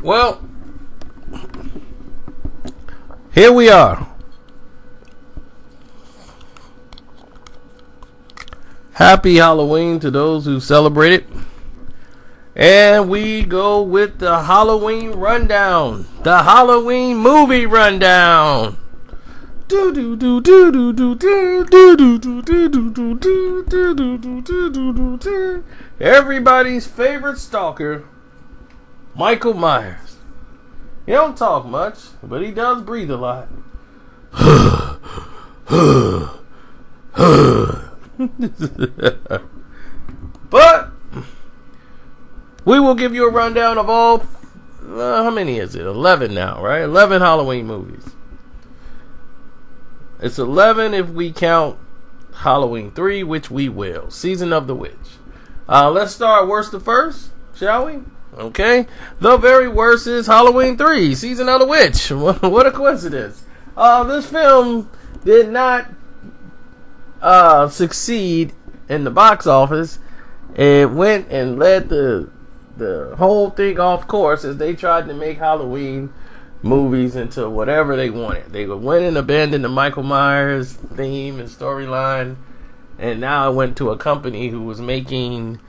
Well, here we are. Happy Halloween to those who celebrate it. And we go with the Halloween rundown. The Halloween movie rundown. Everybody's favorite stalker, Michael Myers. He don't talk much, but he does breathe a lot. But we will give you a rundown of all, how many is it? 11 now, right? 11 Halloween movies. It's 11 if we count Halloween 3, which we will. Season of the Witch. Let's start worst to first, shall we? Okay. The very worst is Halloween 3, Season of the Witch. What a coincidence. This film did not succeed in the box office. It went and led the whole thing off course as they tried to make Halloween movies into whatever they wanted. They went and abandoned the Michael Myers theme and storyline, and now it went to a company who was making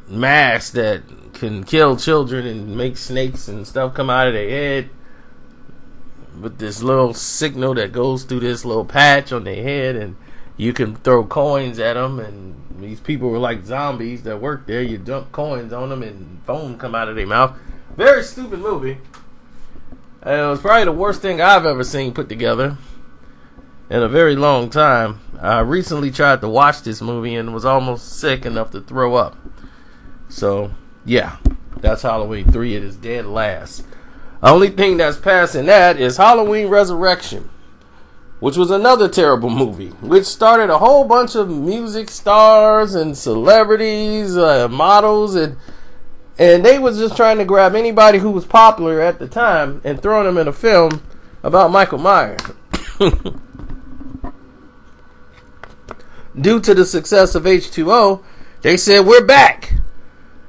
masks that can kill children and make snakes and stuff come out of their head with this little signal that goes through this little patch on their head, and you can throw coins at them, and these people were like zombies that worked there. You dump coins on them and foam come out of their mouth. Very stupid movie. It was probably the worst thing I've ever seen put together in a very long time. I recently tried to watch this movie and was almost sick enough to throw up. So, yeah, that's Halloween 3. It is dead last. Only thing that's passing that is Halloween Resurrection, which was another terrible movie, which started a whole bunch of music stars and celebrities, models, and they was just trying to grab anybody who was popular at the time and throw them in a film about Michael Myers. Due to the success of H2O, they said, we're back.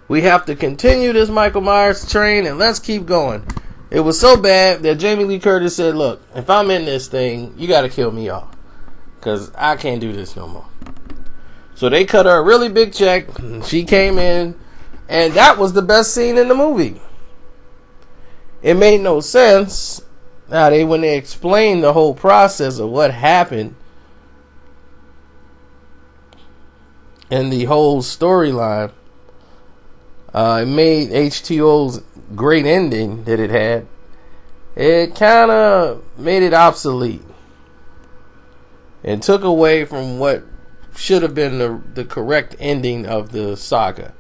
We have to continue this Michael Myers train and let's keep going. It was so bad that Jamie Lee Curtis said, look, if I'm in this thing, you got to kill me off, because I can't do this no more. So they cut her a really big check. She came in, and that was the best scene in the movie. It made no sense when they explained the whole process of what happened and the whole storyline. It made H2O's great ending that it had, it kind of made it obsolete and took away from what should have been the correct ending of the saga.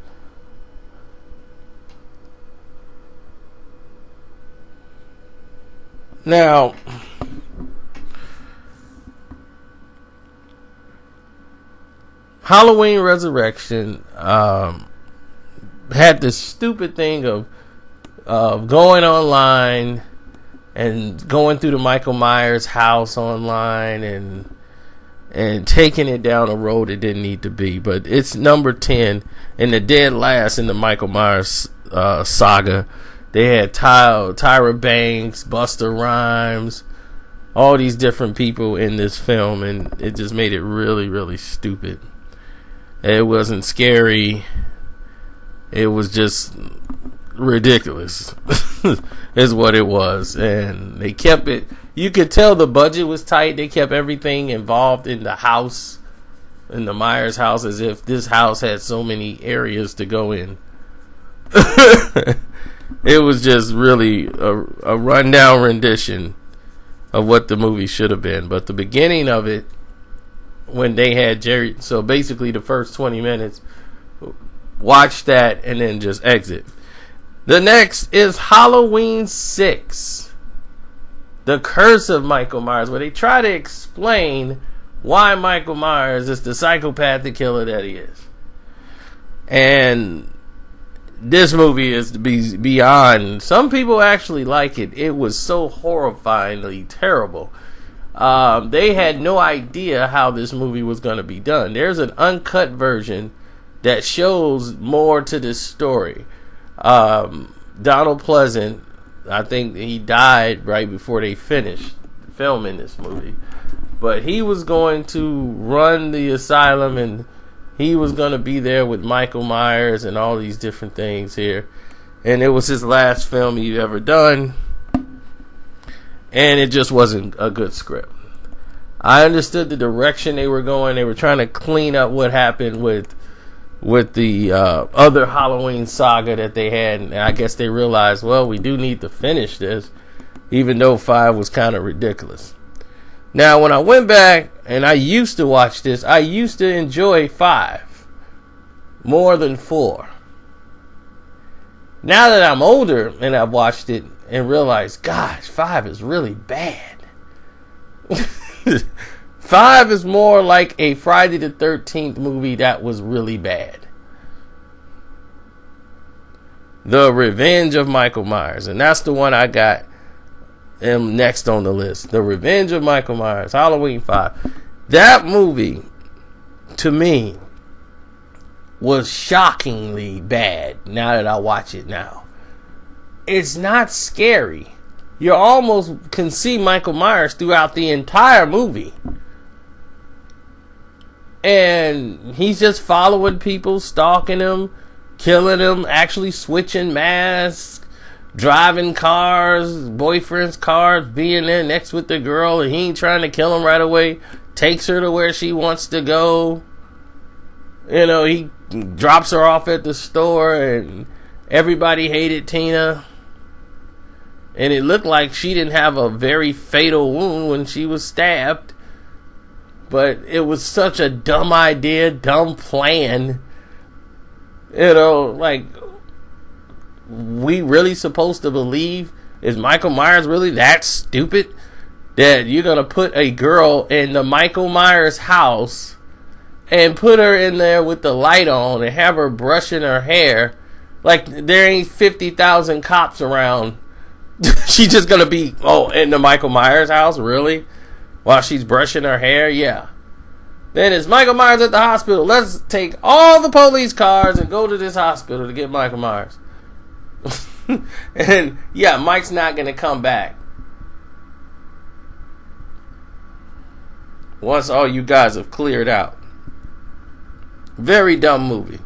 Now, Halloween Resurrection had this stupid thing of going online and going through the Michael Myers house online and taking it down a road it didn't need to be. But it's number 10 and the dead last in the Michael Myers saga. They had Tyra Banks, Busta Rhymes, all these different people in this film, and it just made it really, really stupid. It wasn't scary. It was just ridiculous is what it was. And they kept it, you could tell the budget was tight. They kept everything involved in the house, in the Myers house, as if this house had so many areas to go in. It was just really a rundown rendition of what the movie should have been. But the beginning of it, when they had Jerry, so basically the first 20 minutes, watch that and then just exit. The next is Halloween 6, The Curse of Michael Myers, where they try to explain why Michael Myers is the psychopathic killer that he is. And this movie is beyond. Some people actually like it. It was so horrifyingly terrible. They had no idea how this movie was going to be done. There's an uncut version that shows more to this story. Donald Pleasant, I think he died right before they finished filming this movie. But he was going to run the asylum, and he was going to be there with Michael Myers and all these different things here. And it was his last film he'd ever done. And it just wasn't a good script. I understood the direction they were going. They were trying to clean up what happened with the other Halloween saga that they had. And I guess they realized, well, we do need to finish this, even though 5 was kind of ridiculous. Now, when I went back and I used to watch this, I used to enjoy 5 more than 4. Now that I'm older and I've watched it and realized, gosh, 5 is really bad. 5 is more like a Friday the 13th movie that was really bad. The Revenge of Michael Myers. And that's the one I got next on the list. The Revenge of Michael Myers. Halloween 5. That movie, to me, was shockingly bad now that I watch it now. It's not scary. You almost can see Michael Myers throughout the entire movie. And he's just following people, stalking them, killing them, actually switching masks, driving cars, boyfriend's cars, being there next with the girl, and he ain't trying to kill him right away. Takes her to where she wants to go. You know, he drops her off at the store, and everybody hated Tina. And it looked like she didn't have a very fatal wound when she was stabbed. But it was such a dumb idea, dumb plan. You know, like, we really supposed to believe? Is Michael Myers really that stupid? That you're going to put a girl in the Michael Myers house and put her in there with the light on and have her brushing her hair like there ain't 50,000 cops around. She's just going to be, in the Michael Myers house? Really? While she's brushing her hair? Yeah. Then it's Michael Myers at the hospital. Let's take all the police cars and go to this hospital to get Michael Myers. And yeah, Mike's not going to come back once all you guys have cleared out. Very dumb movie.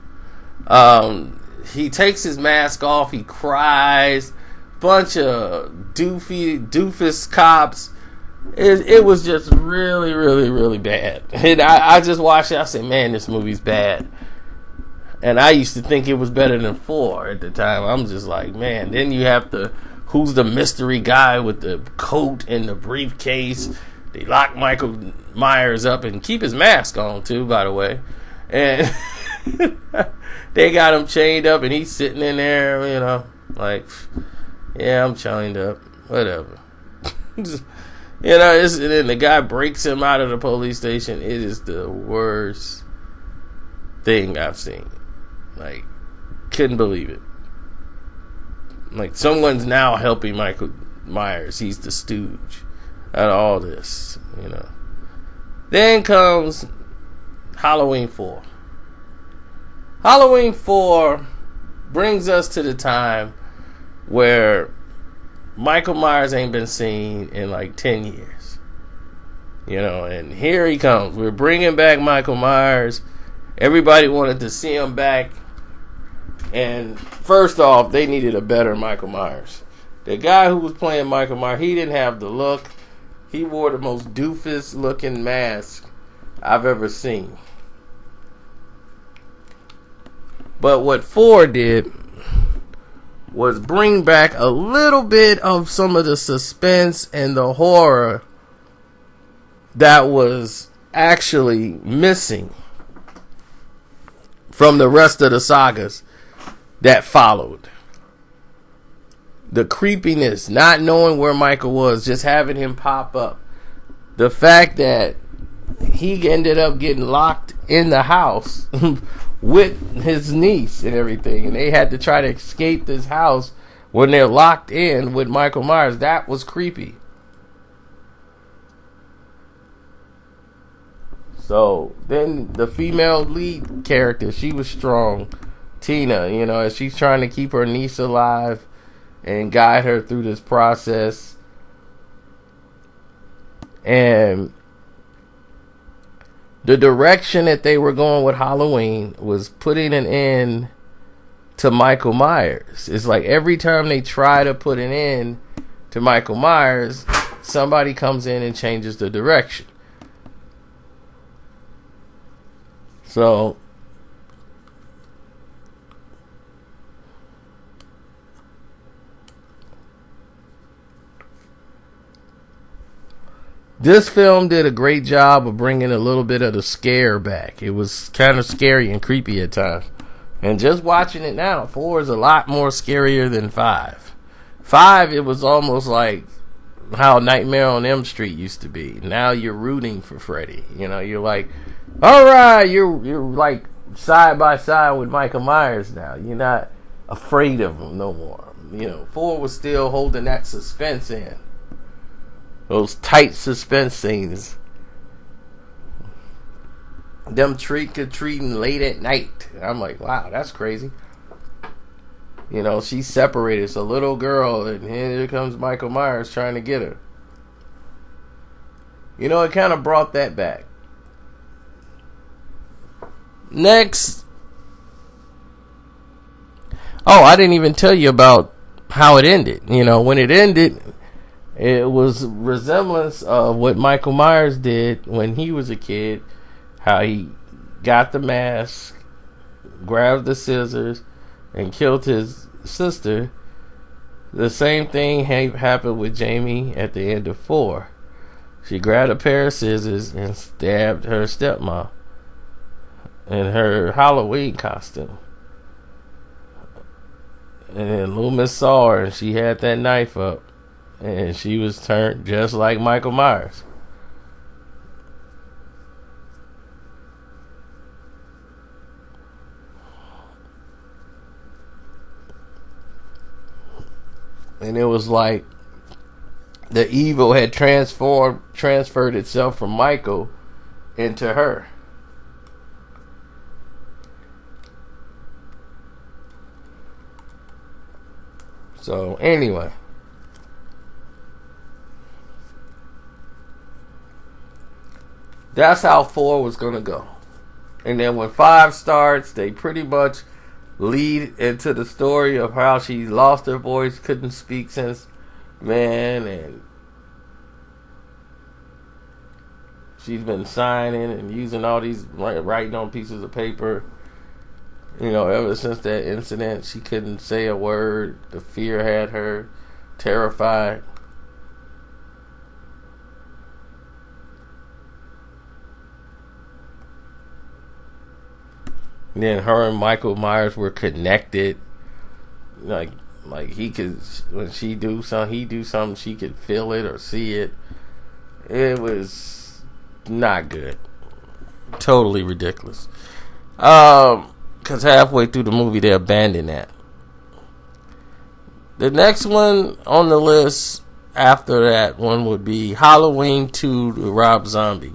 He takes his mask off. He cries. Bunch of doofus cops. It was just really, really, really bad. And I just watched it. I said, man, this movie's bad. And I used to think it was better than 4 at the time. I'm just like, man. Then you have who's the mystery guy with the coat and the briefcase. They lock Michael Myers up and keep his mask on too, by the way. And they got him chained up and he's sitting in there, you know, like, yeah, I'm chained up. Whatever. You know, and then the guy breaks him out of the police station. It is the worst thing I've seen. Like, couldn't believe it. Like, someone's now helping Michael Myers. He's the stooge out of all this, you know. Then comes Halloween 4. Halloween 4 brings us to the time where Michael Myers ain't been seen in like 10 years. You know, and here he comes. We're bringing back Michael Myers. Everybody wanted to see him back. And first off, they needed a better Michael Myers. The guy who was playing Michael Myers, he didn't have the look. He wore the most doofus looking mask I've ever seen. But what 4 did was bring back a little bit of some of the suspense and the horror that was actually missing from the rest of the sagas that followed. The creepiness, not knowing where Michael was, just having him pop up. The fact that he ended up getting locked in the house with his niece and everything, and they had to try to escape this house when they're locked in with Michael Myers. That was creepy. So then the female lead character, she was strong. Tina, you know, as she's trying to keep her niece alive, and guide her through this process. And the direction that they were going with Halloween was putting an end to Michael Myers. It's like every time they try to put an end to Michael Myers, somebody comes in and changes the direction. So this film did a great job of bringing a little bit of the scare back. It was kind of scary and creepy at times. And just watching it now, 4 is a lot more scarier than 5. 5, it was almost like how Nightmare on Elm Street used to be. Now you're rooting for Freddy. You know, you're like, all right, you're like side by side with Michael Myers now. You're not afraid of him no more. You know, 4 was still holding that suspense in. Those tight suspense scenes. Them trick-or-treating late at night. I'm like, wow, that's crazy. You know, she's separated. It's a little girl, and here comes Michael Myers trying to get her. You know, it kind of brought that back. Next. Oh, I didn't even tell you about how it ended. You know, when it ended, it was a resemblance of what Michael Myers did when he was a kid. How he got the mask, grabbed the scissors, and killed his sister. The same thing happened with Jamie at the end of 4. She grabbed a pair of scissors and stabbed her stepmom in her Halloween costume. And then Loomis saw her and she had that knife up. And she was turned just like Michael Myers. And it was like the evil had transferred itself from Michael into her. So anyway, that's how 4 was going to go. And then when 5 starts, they pretty much lead into the story of how she lost her voice, couldn't speak since and she's been signing and using all these, writing on pieces of paper. You know, ever since that incident, she couldn't say a word. The fear had her terrified. And then her and Michael Myers were connected. Like he could, when she do something, he do something, she could feel it or see it. It was not good. Totally ridiculous. Because halfway through the movie, they abandoned that. The next one on the list after that one would be Halloween 2 to Rob Zombie.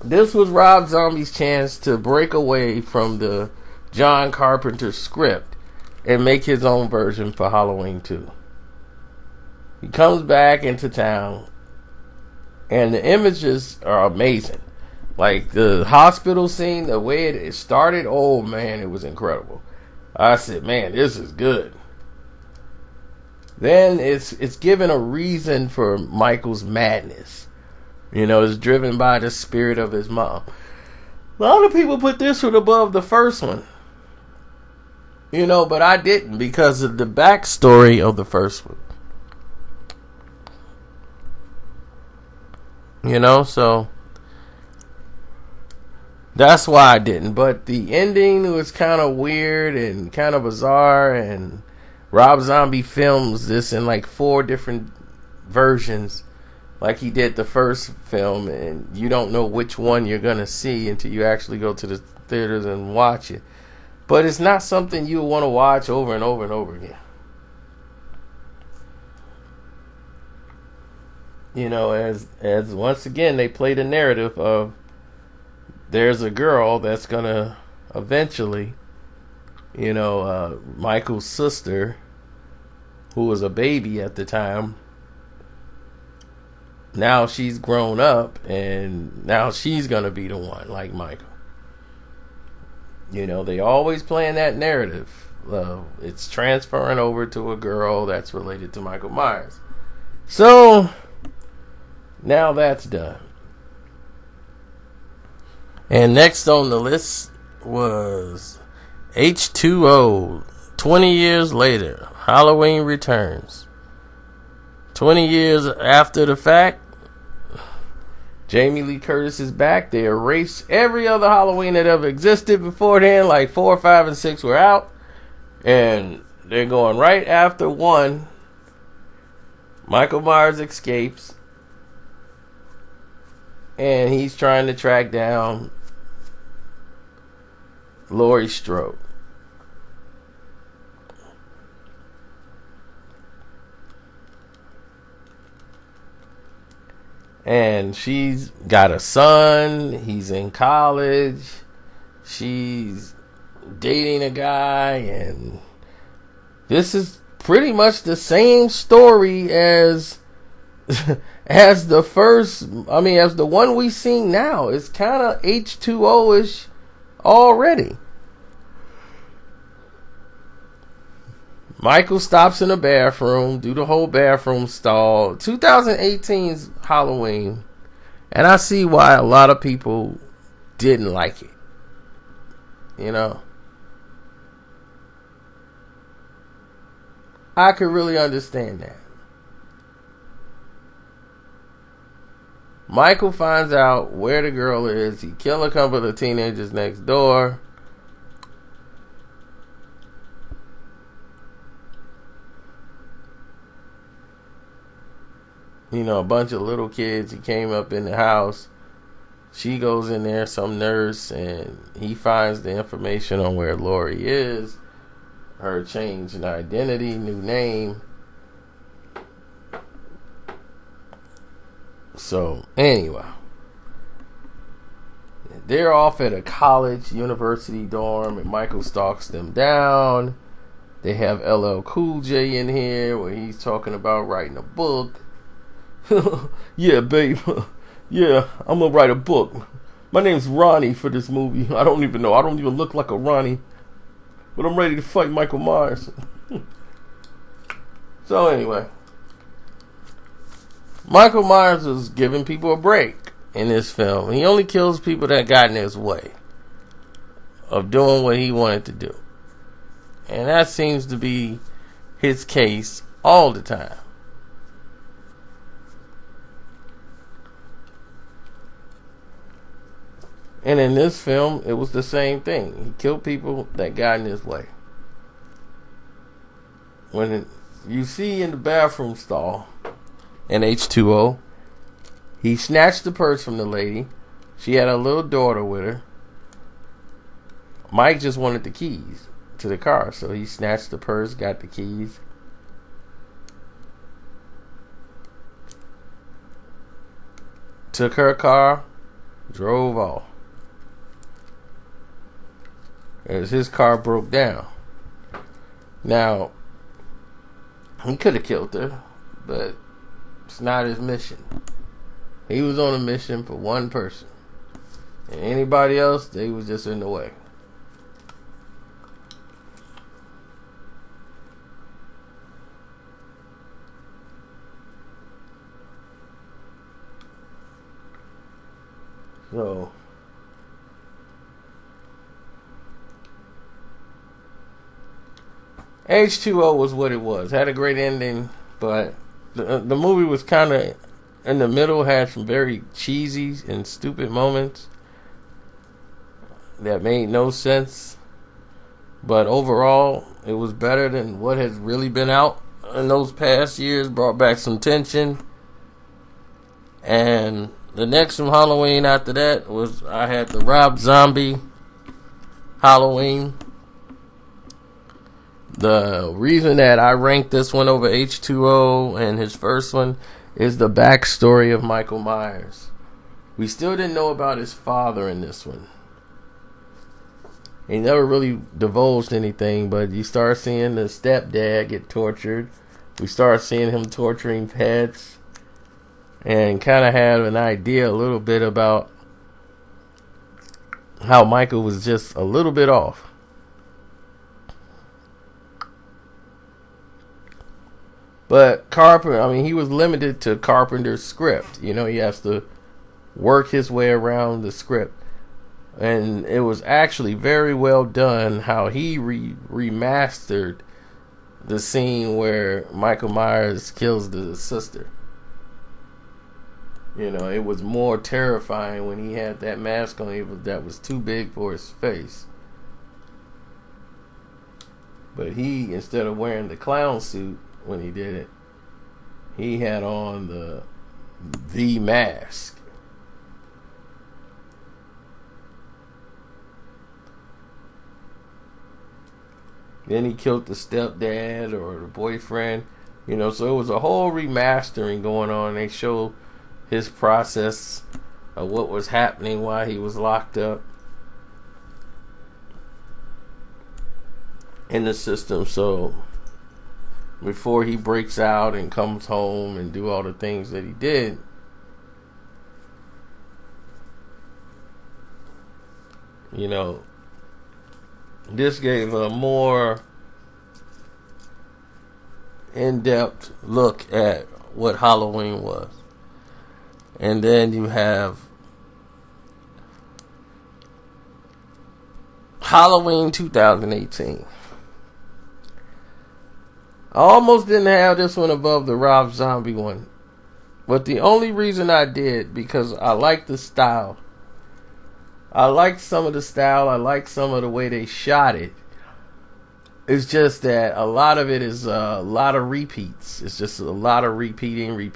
This was Rob Zombie's chance to break away from the John Carpenter script and make his own version for Halloween 2. He comes back into town, and the images are amazing. Like the hospital scene, the way it started, oh man, it was incredible. I said, man, this is good. Then it's given a reason for Michael's madness. You know, it's driven by the spirit of his mom. A lot of people put this one above the first one. You know, but I didn't because of the backstory of the first one. You know, so that's why I didn't. But the ending was kind of weird and kind of bizarre. And Rob Zombie films this in like 4 different versions, like he did the first film, and you don't know which one you're going to see until you actually go to the theaters and watch it. But it's not something you want to watch over and over and over again. You know, as once again, they play the narrative of there's a girl that's going to eventually Michael's sister, who was a baby at the time, now she's grown up, and now she's going to be the one, like Michael. They always playing that narrative. It's transferring over to a girl that's related to Michael Myers. So, now that's done. And next on the list was H2O. 20 years later, Halloween returns. 20 years after the fact, Jamie Lee Curtis is back. They erased every other Halloween that ever existed before then. Like 4, 5, and 6 were out. And they're going right after 1. Michael Myers escapes. And he's trying to track down Laurie Strode. And she's got a son. He's in college. She's dating a guy. And this is pretty much the same story as as the one we seen now. It's kind of H2O-ish already. Michael stops in the bathroom, do the whole bathroom stall. 2018's Halloween, and I see why a lot of people didn't like it. I could really understand that. Michael finds out where the girl is. He killed a couple of teenagers next door. A bunch of little kids. He came up in the house. She goes in there, some nurse, and he finds the information on where Laurie is. Her change in identity, new name. So, anyway. They're off at a college, university dorm, and Michael stalks them down. They have LL Cool J in here, where he's talking about writing a book. Yeah, babe. Yeah, I'm gonna write a book. My name's Ronnie for this movie. I don't even look like a Ronnie. But I'm ready to fight Michael Myers. So anyway, Michael Myers was giving people a break in this film. He only kills people that got in his way of doing what he wanted to do. And that seems to be his case all the time. And in this film, it was the same thing. He killed people that got in his way. When you see in the bathroom stall in H2O, he snatched the purse from the lady. She had a little daughter with her. Mike just wanted the keys to the car, so he snatched the purse, got the keys. Took her car, drove off. As his car broke down. Now, he could have killed her, but it's not his mission. He was on a mission for one person. And anybody else, they was just in the way. So, H2O was what it was. Had a great ending, but the movie was kind of in the middle, had some very cheesy and stupid moments that made no sense. But overall, it was better than what has really been out in those past years. Brought back some tension. And the next from Halloween after that was, I had the Rob Zombie Halloween. The reason that I ranked this one over H2O and his first one is the backstory of Michael Myers. We still didn't know about his father in this one. He never really divulged anything, but you start seeing the stepdad get tortured. We start seeing him torturing pets, and kind of had an idea a little bit about how Michael was just a little bit off. But Carpenter, I mean, he was limited to Carpenter's script. You know, he has to work his way around the script. And it was actually very well done how he remastered the scene where Michael Myers kills the sister. You know, it was more terrifying when he had that mask on that was too big for his face. But he, instead of wearing the clown suit when he did it, he had on the mask. Then he killed the stepdad or the boyfriend, you know. So it was a whole remastering going on. They show his process of what was happening while he was locked up in the system. So before he breaks out and comes home and do all the things that he did, you know, this gave a more in-depth look at what Halloween was. And then you have Halloween 2018. I almost didn't have this one above the Rob Zombie one. But the only reason I did, because I like the style. I liked some of the style. I liked some of the way they shot it. It's just that a lot of it is a lot of repeats. It's just a lot of repeating. We've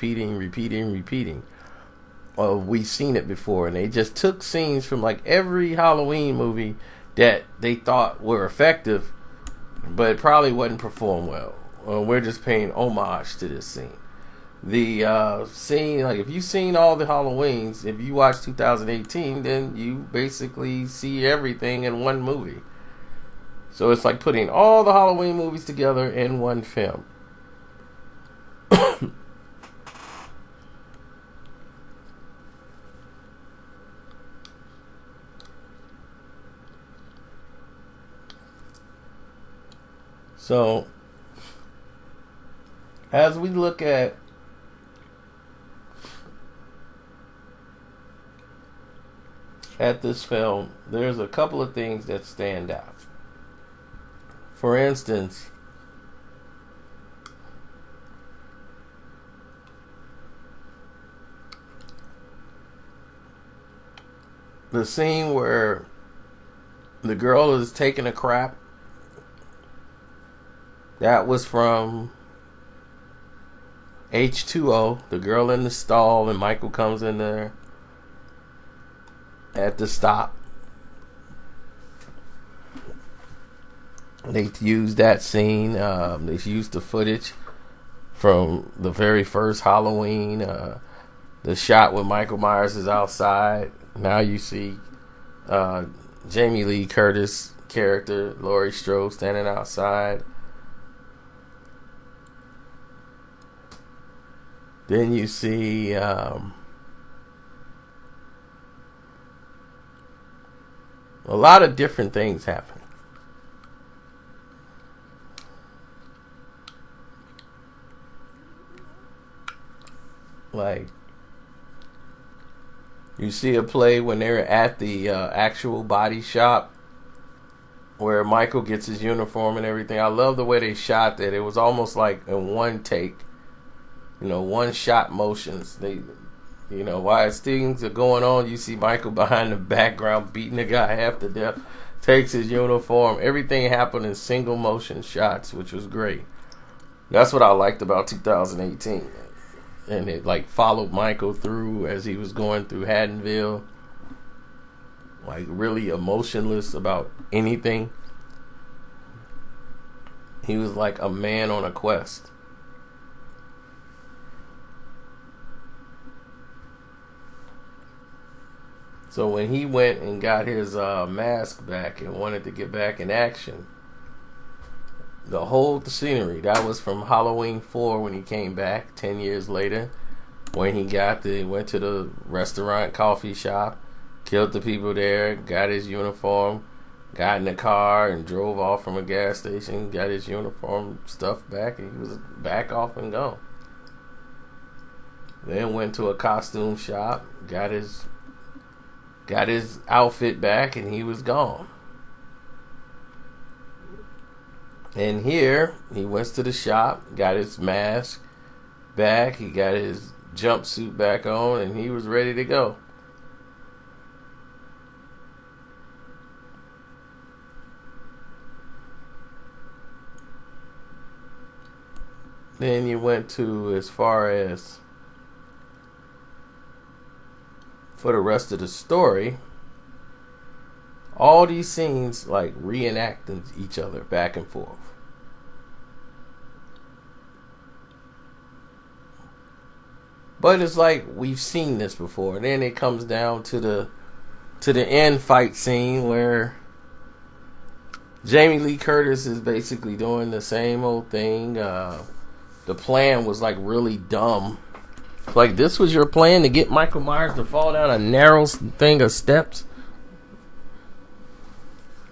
seen it before. And they just took scenes from like every Halloween movie that they thought were effective, but it probably wasn't performed well. We're just paying homage to this scene. The scene, like if you've seen all the Halloweens, if you watch 2018, then you basically see everything in one movie. So it's like putting all the Halloween movies together in one film. So as we look at this film, there's a couple of things that stand out. For instance, the scene where the girl is taking a crap, that was from H2O, the girl in the stall, and Michael comes in there at the stop. They used that scene. They used the footage from the very first Halloween. The shot when Michael Myers is outside. Now you see Jamie Lee Curtis character, Laurie Strode, standing outside. Then you see a lot of different things happen. Like, you see a play when they're at the actual body shop where Michael gets his uniform and everything. I love the way they shot that. It was almost like in one take, you know, one shot motions. They, you know, while things are going on, you see Michael behind the background beating the guy half to death, takes his uniform. Everything happened in single motion shots, which was great. That's what I liked about 2018. And it like followed Michael through as he was going through Haddonville, like really emotionless about anything. He was like a man on a quest. So when he went and got his mask back and wanted to get back in action, the whole scenery, that was from Halloween 4 when he came back 10 years later. When he went to the restaurant, coffee shop, killed the people there, got his uniform, got in the car and drove off from a gas station, got his uniform stuff back, and he was back off and gone. Then went to a costume shop, got his outfit back, and he was gone. And here, he went to the shop, got his mask back, he got his jumpsuit back on, and he was ready to go. Then you went to, as far as for the rest of the story, all these scenes like reenacting each other back and forth. But it's like we've seen this before. And then it comes down to the end fight scene where Jamie Lee Curtis is basically doing the same old thing. The plan was like really dumb. Like, this was your plan to get Michael Myers to fall down a narrow thing of steps?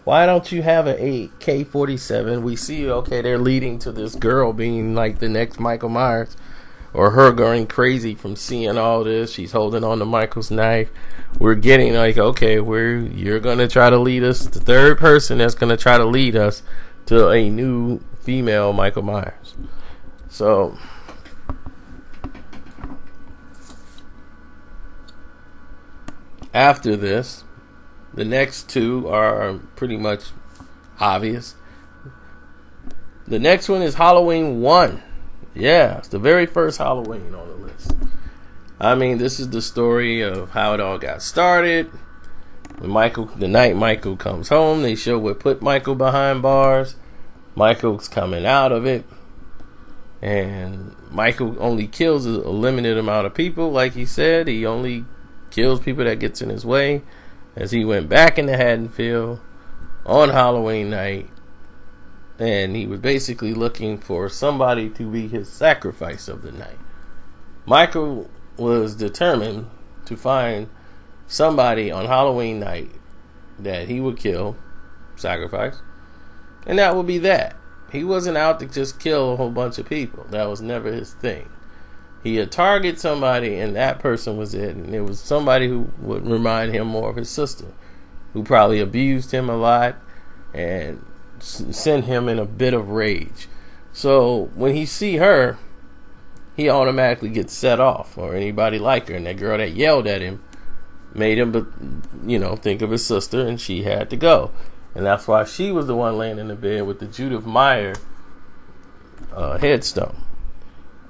Why don't you have an AK-47? We see, okay, they're leading to this girl being like the next Michael Myers. Or her going crazy from seeing all this. She's holding on to Michael's knife. We're getting like, okay, you're going to try to lead us. The third person that's going to try to lead us to a new female Michael Myers. So, after this, the next two are pretty much obvious. The next one is Halloween 1. Yeah, it's the very first Halloween on the list. I mean, this is the story of how it all got started. The night Michael comes home, they show what put Michael behind bars. Michael's coming out of it. And Michael only kills a limited amount of people, like he said. He only kills people that gets in his way. As he went back into Haddonfield on Halloween night. And he was basically looking for somebody to be his sacrifice of the night. Michael was determined to find somebody on Halloween night that he would kill, sacrifice, and that would be that. He wasn't out to just kill a whole bunch of people. That was never his thing. He had targeted somebody, and that person was it. And it was somebody who would remind him more of his sister, who probably abused him a lot and sent him in a bit of rage. So when he see her, he automatically gets set off, or anybody like her. And that girl that yelled at him made him, think of his sister, and she had to go. And that's why she was the one laying in the bed with the Judith Meyer headstone.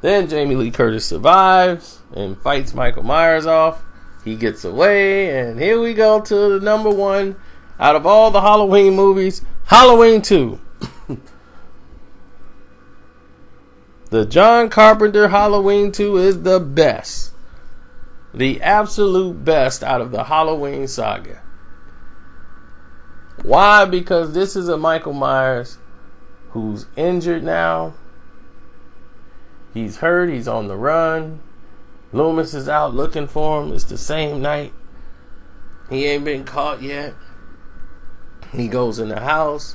Then Jamie Lee Curtis survives and fights Michael Myers off. He gets away, and here we go to the number one out of all the Halloween movies, Halloween 2. The John Carpenter Halloween 2 is the best. The absolute best out of the Halloween saga. Why? Because this is a Michael Myers who's injured now. He's hurt. He's on the run. Loomis is out looking for him. It's the same night. He ain't been caught yet. He goes in the house,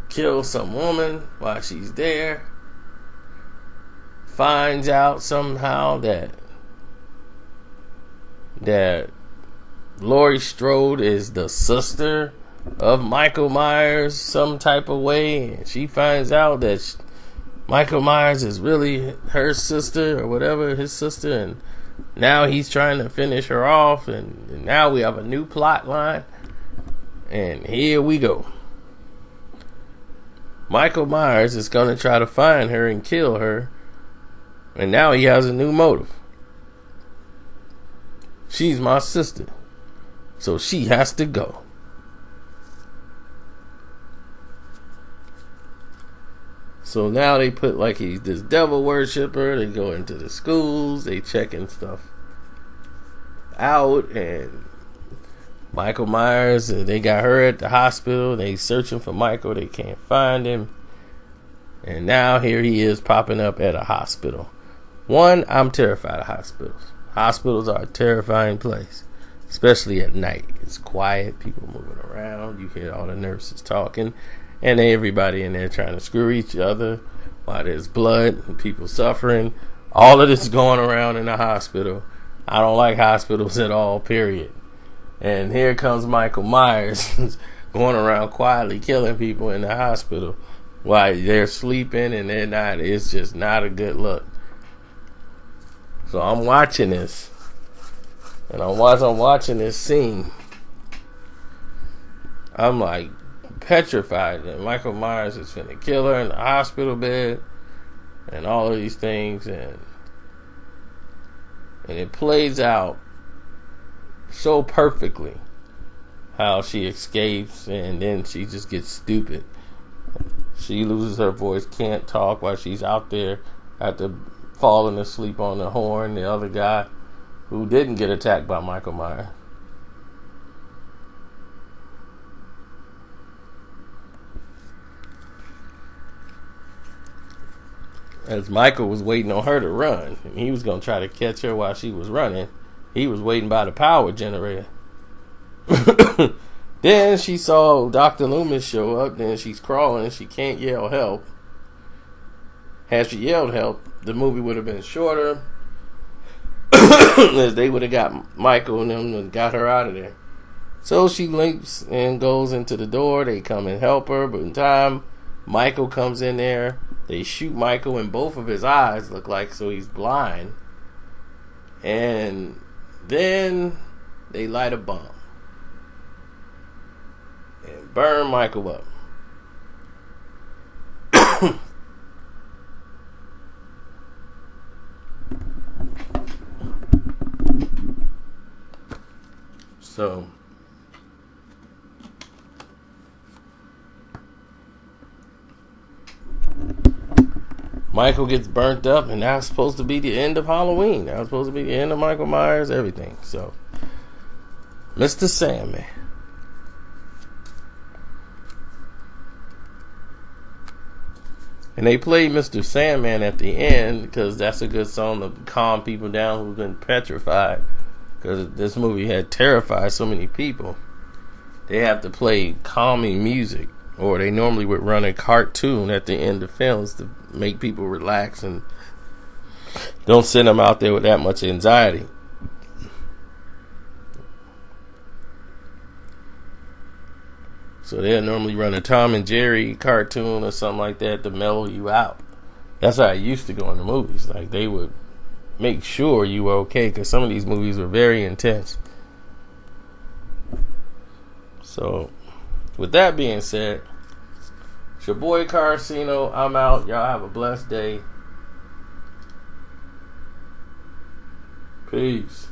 kills some woman while she's there. Finds out somehow that Laurie Strode is the sister of Michael Myers some type of way. And she finds out that Michael Myers is really her sister or whatever, his sister. And now he's trying to finish her off. And now we have a new plot line. And here we go. Michael Myers is going to try to find her and kill her. And now he has a new motive. She's my sister. So she has to go. So now they put like he's this devil worshiper. They go into the schools. They checking stuff out. And Michael Myers, they got her at the hospital. They searching for Michael. They can't find him. And now here he is popping up at a hospital. One, I'm terrified of hospitals. Hospitals are a terrifying place, especially at night. It's quiet, people moving around. You hear all the nurses talking, and everybody in there trying to screw each other while there's blood and people suffering. All of this going around in the hospital. I don't like hospitals at all, period. And here comes Michael Myers going around quietly killing people in the hospital while they're sleeping and they're not. It's just not a good look. So I'm watching this. And while I'm watching this scene, I'm like petrified that Michael Myers is finna kill her in the hospital bed and all of these things. And it plays out so perfectly how she escapes and then she just gets stupid. She loses her voice, can't talk while she's out there after falling asleep on the horn. The other guy who didn't get attacked by Michael Myers. As Michael was waiting on her to run, and he was going to try to catch her while she was running, he was waiting by the power generator. Then she saw Dr. Loomis show up. Then she's crawling. She can't yell help. Had she yelled help, the movie would have been shorter. As they would have got Michael and them and got her out of there. So she leaps and goes into the door. They come and help her. But in time, Michael comes in there. They shoot Michael in both of his eyes, look like, so he's blind. And then they light a bomb and burn Michael up. So Michael gets burnt up, and that's supposed to be the end of Halloween. That was supposed to be the end of Michael Myers, everything. So, Mr. Sandman. And they played Mr. Sandman at the end because that's a good song to calm people down who've been petrified. Because this movie had terrified so many people. They have to play calming music. Or they normally would run a cartoon at the end of films to make people relax and don't send them out there with that much anxiety. So they'll normally run a Tom and Jerry cartoon or something like that to mellow you out. That's how I used to go in the movies. Like, they would make sure you were okay because some of these movies were very intense. So, with that being said, it's your boy Carcino. I'm out. Y'all have a blessed day. Peace.